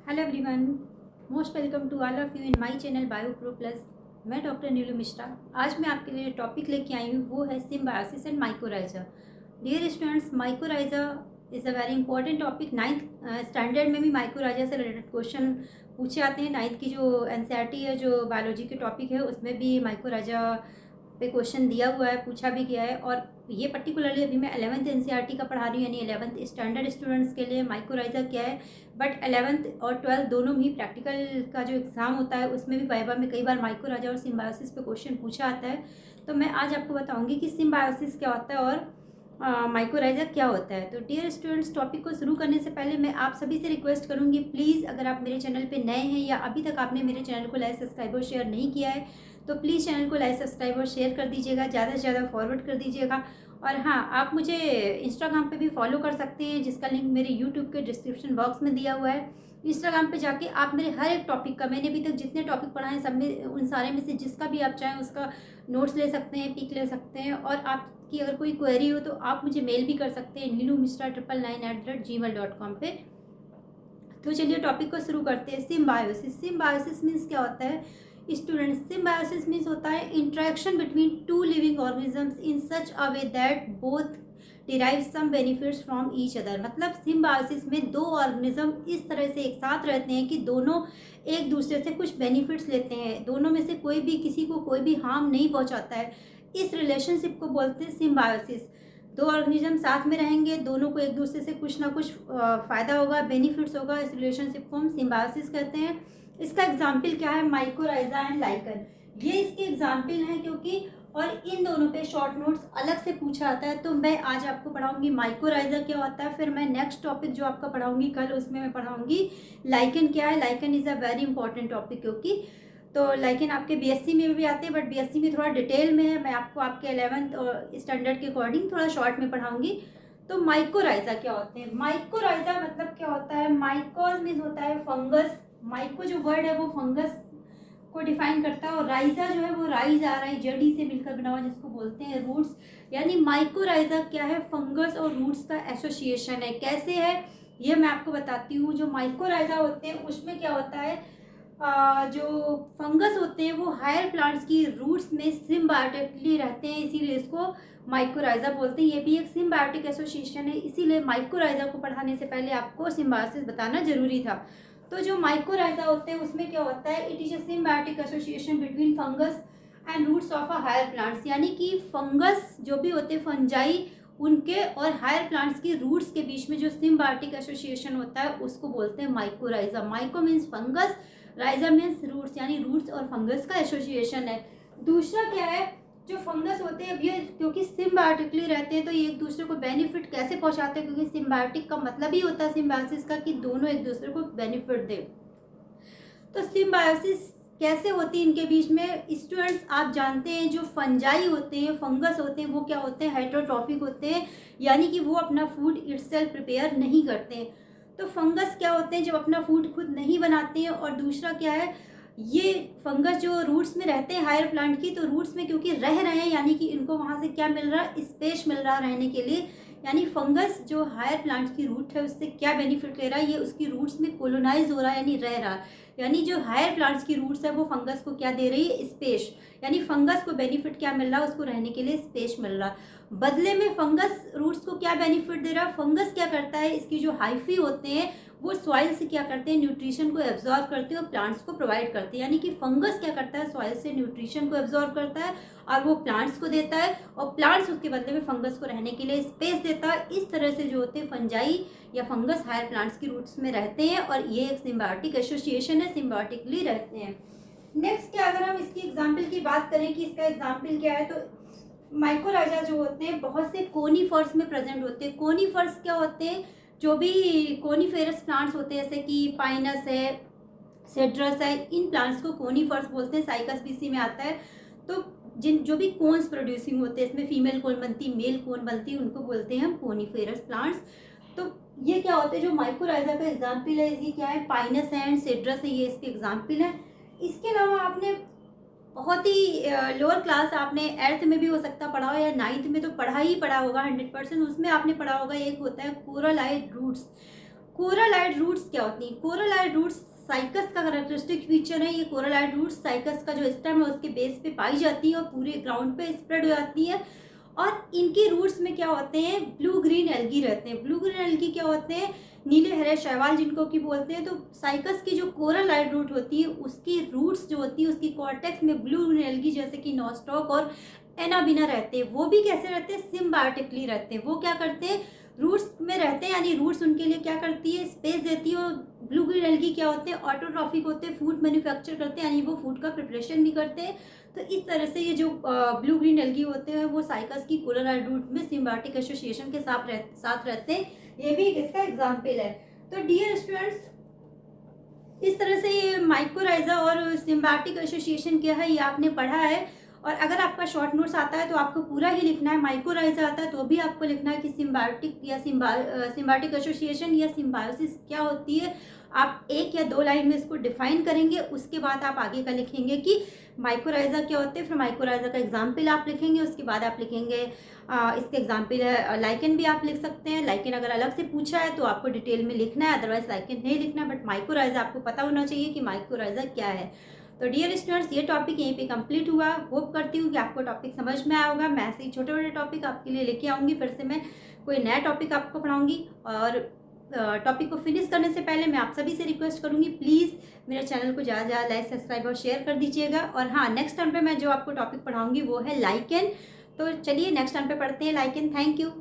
Hello everyone, most welcome to all of you in my channel Bio Pro Plus. मैं doctor Neelu Mishra. आज मैं आपके लिए टॉपिक लेके आई हूँ, वो है symbiosis and mycorrhiza. Dear students, mycorrhiza is a very important topic. Ninth standard में भी माइकोराइजा से रिलेटेड क्वेश्चन पूछे आते हैं। नाइन्थ की जो एनसीईआरटी है, जो बायोलॉजी के टॉपिक है, उसमें भी माइकोराइजा पे क्वेश्चन दिया हुआ है, पूछा भी गया है। और ये पर्टिकुलरली अभी मैं 11th एनसीईआरटी का पढ़ा रही हूँ, यानी 11th स्टैंडर्ड स्टूडेंट्स के लिए माइकोराइजा क्या है। बट 11th और 12th दोनों भी प्रैक्टिकल का जो एग्ज़ाम होता है, उसमें भी वाइवा में कई बार माइकोराइजा और सिम्बायोसिस पे क्वेश्चन पूछा आता है। तो मैं आज आपको बताऊंगी कि सिम्बायोसिस क्या होता है और माइकोराइजा क्या होता है। तो डियर स्टूडेंट्स, टॉपिक को शुरू करने से पहले मैं आप सभी से रिक्वेस्ट करूंगी, प्लीज़ अगर आप मेरे चैनल पे नए हैं या अभी तक आपने मेरे चैनल को लाइक सब्सक्राइब और शेयर नहीं किया है, तो प्लीज़ चैनल को लाइक सब्सक्राइब और शेयर कर दीजिएगा, ज़्यादा से ज़्यादा फॉरवर्ड कर दीजिएगा। और हाँ, आप मुझे इंस्टाग्राम पे भी फॉलो कर सकते हैं, जिसका लिंक मेरे यूट्यूब के डिस्क्रिप्शन बॉक्स में दिया हुआ है। इंस्टाग्राम पे जाके आप मेरे हर एक टॉपिक का, मैंने अभी तक जितने टॉपिक पढ़ाए हैं सब में, उन सारे में से जिसका भी आप चाहें उसका नोट्स ले सकते हैं, पिक ले सकते हैं। और आपकी अगर कोई क्वेरी हो तो आप मुझे मेल भी कर सकते हैं neelumisra999@gmail.com पे। तो चलिए टॉपिक को शुरू करते हैं। सिम्बायोसिस। सिम्बायोसिस मीन्स क्या होता है स्टूडेंट्स? सिम्बायोसिस मीन्स होता है interaction between two living organisms in such a way that both derive some benefits from each other. मतलब सिम्बायोसिस में दो ऑर्गेनिज्म इस तरह से एक साथ रहते हैं कि दोनों एक दूसरे से कुछ बेनिफिट्स लेते हैं, दोनों में से कोई भी किसी को कोई भी हार्म नहीं पहुंचाता है। इस रिलेशनशिप को बोलते हैं सिम्बायोसिस। दो ऑर्गेनिज्म साथ में रहेंगे, दोनों को एक दूसरे से कुछ ना कुछ फ़ायदा होगा, बेनिफिट्स होगा। इस रिलेशनशिप को हम सिम्बायोसिस कहते हैं। इसका एग्जाम्पल क्या है? माइकोराइजा एंड लाइकन, ये इसके एग्जाम्पल हैं। क्योंकि और इन दोनों पे शॉर्ट नोट्स अलग से पूछा आता है। तो मैं आज आपको पढ़ाऊंगी माइकोराइजा क्या होता है, फिर मैं नेक्स्ट टॉपिक जो आपका पढ़ाऊंगी कल, उसमें मैं पढ़ाऊंगी लाइकन क्या है। Lichen is a very important topic, क्योंकि तो लाइकन आपके बीएससी में भी आते हैं, बट बीएससी में थोड़ा डिटेल में है। मैं आपको आपके 11th और स्टैंडर्ड के अकॉर्डिंग थोड़ा शॉर्ट में पढ़ाऊंगी। तो माइकोराइजा क्या होते हैं? माइकोराइजा मतलब क्या होता है? माइकोज मीन्स होता है फंगस। माइको जो वर्ड है वो फंगस को डिफाइन करता है, और राइजा जो है वो राइज आ रहा है, जड़ी से मिलकर बना हुआ, जिसको बोलते हैं रूट्स। यानी माइकोराइजा क्या है? फंगस और रूट्स का एसोसिएशन है। कैसे है ये मैं आपको बताती हूँ। जो माइकोराइजा होते हैं उसमें क्या होता है, जो फंगस होते हैं वो हायर प्लांट्स की रूट्स में सिम्बायोटिकली रहते हैं, इसीलिए इसको माइकोराइजा बोलते हैं। ये भी एक सिम्बायोटिक एसोसिएशन है, इसीलिए माइकोराइजा को पढ़ाने से पहले आपको सिम्बायोसिस बताना जरूरी था। तो जो माइकोराइजा होते हैं उसमें क्या होता है, it is a symbiotic association between fungus and roots of a higher plants. यानी कि फंगस जो भी होते हैं, फंजाई, उनके और हायर प्लांट्स की रूट्स के बीच में जो सिम्बायोटिक एसोसिएशन होता है उसको बोलते हैं mycorrhiza. Myco means fungus, rhiza means roots, यानी रूट्स और फंगस का एसोसिएशन है। दूसरा क्या है, जो फंगस होते हैं ये क्योंकि सिम्बायोटिकली रहते हैं, तो ये एक दूसरे को बेनिफिट कैसे पहुंचाते हैं? क्योंकि सिम्बायोटिक का मतलब ही होता है सिम्बायोसिस का कि दोनों एक दूसरे को बेनिफिट दे। तो सिम्बायोसिस कैसे होती है इनके बीच में? स्टूडेंट्स, आप जानते हैं जो फंजाई होते हैं, फंगस होते हैं, वो क्या होते हैं? हेटेरोट्रॉफिक होते हैं, यानी कि वो अपना फूड इटसेल्फ प्रिपेयर नहीं करते हैं। तो फंगस क्या होते हैं? जब अपना फूड खुद नहीं बनाते हैं। और दूसरा क्या है, ये फंगस जो रूट्स में रहते हैं हायर प्लांट की, तो रूट्स में क्योंकि रह रहे हैं, यानी कि इनको वहाँ से क्या मिल रहा है? स्पेस मिल रहा है रहने के लिए। यानी फंगस जो हायर प्लांट की रूट है उससे क्या बेनिफिट ले रहा है? ये उसकी रूट्स में कोलोनाइज हो रहा है, यानी रह रहा है। यानी जो हायर प्लांट्स की रूट्स है वो फंगस को क्या दे रही है? स्पेस। यानी फंगस को बेनिफिट क्या मिल रहा है? उसको रहने के लिए स्पेस मिल रहा है। बदले में फंगस रूट्स को क्या बेनिफिट दे रहा है? फंगस क्या करता है, इसकी जो हाइफी होते हैं वो सॉइल से क्या करते हैं? न्यूट्रिशन को एब्जॉर्ब करते हैं और प्लांट्स को प्रोवाइड करते हैं। यानी कि फंगस क्या करता है? सॉइल से न्यूट्रिशन को एब्जॉर्ब करता है और वो प्लांट्स को देता है, और प्लांट्स उसके बदले में फंगस को रहने के लिए स्पेस देता है। इस तरह से जो होते हैं फंजाई या फंगस हायर प्लांट्स की रूट्स में रहते हैं, और ये एक सिम्बायोटिक एसोसिएशन है, सिम्बायोटिकली रहते हैं। नेक्स्ट क्या, अगर हम इसकी एग्जाम्पल की बात करें कि इसका एग्जाम्पल क्या है, तो माइकोराइजा जो होते हैं बहुत से कोनीफर्स में प्रेजेंट होते हैं। कोनीफर्स क्या होते हैं? जो भी कोनीफेरस प्लांट्स होते हैं, जैसे कि पाइनस है, सेड्रस है, इन प्लांट्स को कोनीफर्स बोलते हैं। साइकस स्पीसी में आता है। तो जिन जो भी कोन्स प्रोड्यूसिंग होते हैं, इसमें फीमेल कोन बनती, मेल कोन बनती, उनको बोलते हैं हम कोनीफेरस प्लांट्स। तो ये क्या होते हैं? जो माइकोराइजा का एग्जाम्पल है, ये क्या है? पाइनस है एंड सेड्रस है, ये इसके एग्जाम्पल है। इसके अलावा आपने बहुत ही लोअर क्लास, आपने 8th में भी हो सकता पढ़ा हो या 9th में तो पढ़ा ही पढ़ा होगा 100%, उसमें आपने पढ़ा होगा, एक होता है कोरलाइट रूट्स। कोरलाइड रूट्स क्या होती हैं? कोरलाइड रूट्स साइकस का करेक्टरिस्टिक फीचर है। ये कोरलाइड रूट्स साइकस का जो स्टेम है उसके बेस पे पाई जाती है और पूरे ग्राउंड पे स्प्रेड हो जाती है। और इनके रूट्स में क्या होते हैं? ब्लू ग्रीन एल्गी रहते हैं। ब्लू ग्रीन एल्गी क्या होते हैं? नीले हरे शैवाल जिनको की बोलते हैं। तो साइकस की जो कोरलाइड रूट होती है उसकी रूट्स जो होती है उसकी कॉर्टेक्स में ब्लू ग्रीन एल्गी जैसे कि नॉस्टॉक और एनाबिना रहते हैं। वो भी कैसे रहते हैं? सिम्बायोटिकली रहते हैं। वो क्या करते हैं? रूट्स में रहते हैं, यानी रूट्स उनके लिए क्या करती है? स्पेस देती है। और ब्लू ग्रीन एल्गी क्या होते हैं? ऑटोट्रॉफिक होते हैं, फूड मैन्युफैक्चर करते हैं, यानी वो फूड का प्रिपरेशन भी करते हैं। तो इस तरह से ये जो ब्लू ग्रीन एल्गी होते हैं वो साइकस की कोरलाइड रूट में सिम्बायोटिक एसोसिएशन के साथ रहते हैं। ये भी इसका एग्जाम्पल है। तो डियर स्टूडेंट्स, इस तरह से ये माइकोराइजा और सिम्बायोटिक एसोसिएशन क्या है ये आपने पढ़ा है। और अगर आपका शॉर्ट नोट्स आता है तो आपको पूरा ही लिखना है। माइकोराइजा आता है तो भी आपको लिखना है कि सिम्बायोटिक या सिम्बायोटिक एसोसिएशन या सिम्बायोसिस क्या होती है। आप एक या दो लाइन में इसको डिफाइन करेंगे, उसके बाद आप आगे का लिखेंगे कि माइकोराइजा क्या होते हैं। फिर माइकोराइजा का एग्जाम्पल आप लिखेंगे, उसके बाद आप लिखेंगे इसके एग्जाम्पल है लाइकेन भी आप लिख सकते हैं। लाइकेन अगर अलग से पूछा है तो आपको डिटेल में लिखना है, अदरवाइज लाइकेन नहीं लिखना है। बट माइकोराइजा आपको पता होना चाहिए कि माइकोराइजा क्या है। तो डियर स्टूडेंट्स, ये टॉपिक यहीं पे कंप्लीट हुआ। होप करती हूँ कि आपको टॉपिक समझ में आया होगा। मैं ऐसे ही छोटे छोटे टॉपिक आपके लिए लेके आऊँगी। फिर से मैं कोई नया टॉपिक आपको पढ़ाऊँगी। और टॉपिक को फिनिश करने से पहले मैं आप सभी से रिक्वेस्ट करूँगी, प्लीज़ मेरे चैनल को ज़्यादा ज़्यादा लाइक, सब्सक्राइब और शेयर कर दीजिएगा। और हाँ, नेक्स्ट टाइम पे मैं जो आपको टॉपिक पढ़ाऊँगी वो है लाइकेन। तो चलिए नेक्स्ट टाइम पे पढ़ते हैं लाइकेन। Thank you.